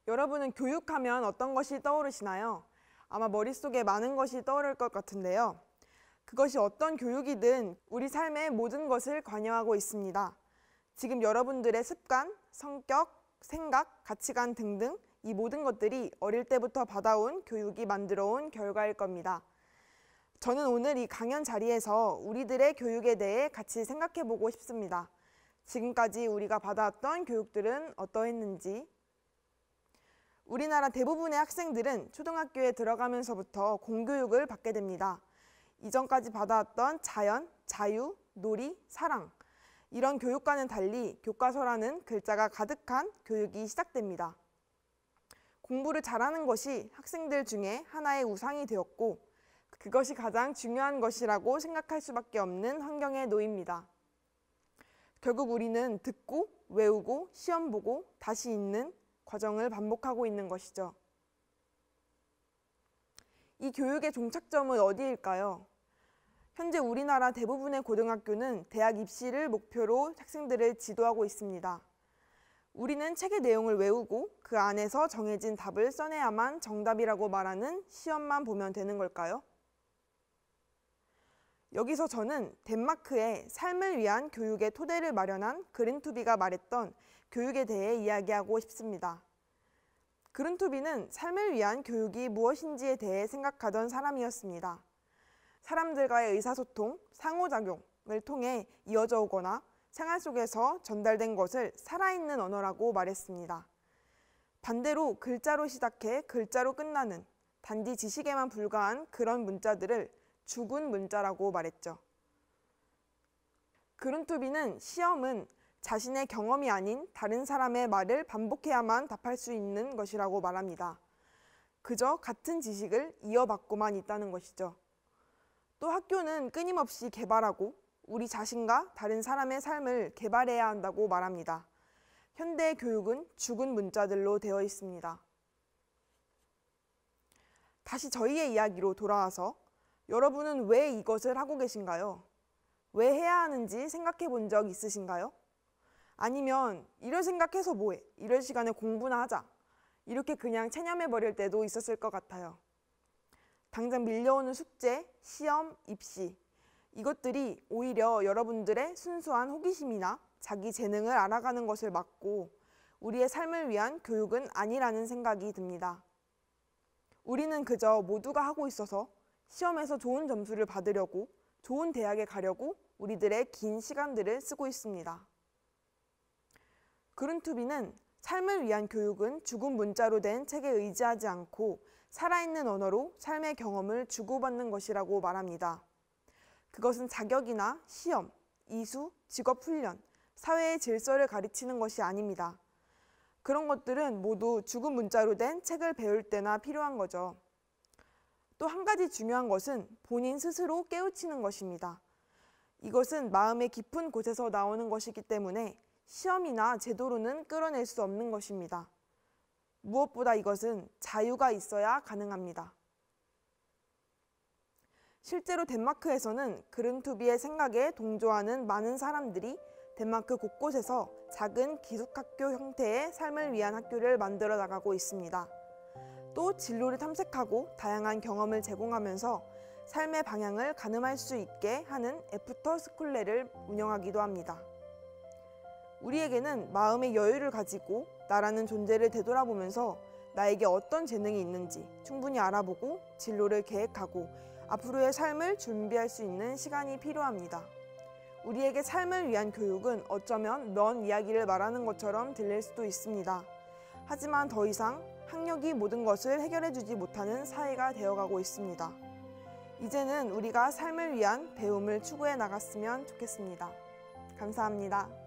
여러분은 교육하면 어떤 것이 떠오르시나요? 아마 머릿속에 많은 것이 떠오를 것 같은데요. 그것이 어떤 교육이든 우리 삶의 모든 것을 관여하고 있습니다. 지금 여러분들의 습관, 성격, 생각, 가치관 등등 이 모든 것들이 어릴 때부터 받아온 교육이 만들어온 결과일 겁니다. 저는 오늘 이 강연 자리에서 우리들의 교육에 대해 같이 생각해보고 싶습니다. 지금까지 우리가 받아왔던 교육들은 어떠했는지. 우리나라 대부분의 학생들은 초등학교에 들어가면서부터 공교육을 받게 됩니다. 이전까지 받아왔던 자연, 자유, 놀이, 사랑 이런 교육과는 달리 교과서라는 글자가 가득한 교육이 시작됩니다. 공부를 잘하는 것이 학생들 중에 하나의 우상이 되었고 그것이 가장 중요한 것이라고 생각할 수밖에 없는 환경에 놓입니다. 결국 우리는 듣고, 외우고, 시험 보고, 다시 읽는 과정을 반복하고 있는 것이죠. 이 교육의 종착점은 어디일까요? 현재 우리나라 대부분의 고등학교는 대학 입시를 목표로 학생들을 지도하고 있습니다. 우리는 책의 내용을 외우고 그 안에서 정해진 답을 써내야만 정답이라고 말하는 시험만 보면 되는 걸까요? 여기서 저는 덴마크의 삶을 위한 교육의 토대를 마련한 그른투비가 말했던 교육에 대해 이야기하고 싶습니다. 그른투비는 삶을 위한 교육이 무엇인지에 대해 생각하던 사람이었습니다. 사람들과의 의사소통, 상호작용을 통해 이어져 오거나 생활 속에서 전달된 것을 살아있는 언어라고 말했습니다. 반대로 글자로 시작해 글자로 끝나는 단지 지식에만 불과한 그런 문자들을 죽은 문자라고 말했죠. 그른투비는 시험은 자신의 경험이 아닌 다른 사람의 말을 반복해야만 답할 수 있는 것이라고 말합니다. 그저 같은 지식을 이어받고만 있다는 것이죠. 또 학교는 끊임없이 개발하고 우리 자신과 다른 사람의 삶을 개발해야 한다고 말합니다. 현대의 교육은 죽은 문자들로 되어 있습니다. 다시 저희의 이야기로 돌아와서 여러분은 왜 이것을 하고 계신가요? 왜 해야 하는지 생각해 본 적 있으신가요? 아니면 이럴 생각해서 뭐해? 이럴 시간에 공부나 하자. 이렇게 그냥 체념해 버릴 때도 있었을 것 같아요. 당장 밀려오는 숙제, 시험, 입시 이것들이 오히려 여러분들의 순수한 호기심이나 자기 재능을 알아가는 것을 막고 우리의 삶을 위한 교육은 아니라는 생각이 듭니다. 우리는 그저 모두가 하고 있어서 시험에서 좋은 점수를 받으려고 좋은 대학에 가려고 우리들의 긴 시간들을 쓰고 있습니다. 그른투비는 삶을 위한 교육은 죽은 문자로 된 책에 의지하지 않고 살아있는 언어로 삶의 경험을 주고받는 것이라고 말합니다. 그것은 자격이나 시험, 이수, 직업훈련, 사회의 질서를 가르치는 것이 아닙니다. 그런 것들은 모두 죽은 문자로 된 책을 배울 때나 필요한 거죠. 또 한 가지 중요한 것은 본인 스스로 깨우치는 것입니다. 이것은 마음의 깊은 곳에서 나오는 것이기 때문에 시험이나 제도로는 끌어낼 수 없는 것입니다. 무엇보다 이것은 자유가 있어야 가능합니다. 실제로 덴마크에서는 그른투비의 생각에 동조하는 많은 사람들이 덴마크 곳곳에서 작은 기숙학교 형태의 삶을 위한 학교를 만들어 나가고 있습니다. 또 진로를 탐색하고 다양한 경험을 제공하면서 삶의 방향을 가늠할 수 있게 하는 애프터 스쿨레를 운영하기도 합니다. 우리에게는 마음의 여유를 가지고 나라는 존재를 되돌아보면서 나에게 어떤 재능이 있는지 충분히 알아보고 진로를 계획하고 앞으로의 삶을 준비할 수 있는 시간이 필요합니다. 우리에게 삶을 위한 교육은 어쩌면 먼 이야기를 말하는 것처럼 들릴 수도 있습니다. 하지만 더 이상 학력이 모든 것을 해결해주지 못하는 사회가 되어가고 있습니다. 이제는 우리가 삶을 위한 배움을 추구해 나갔으면 좋겠습니다. 감사합니다.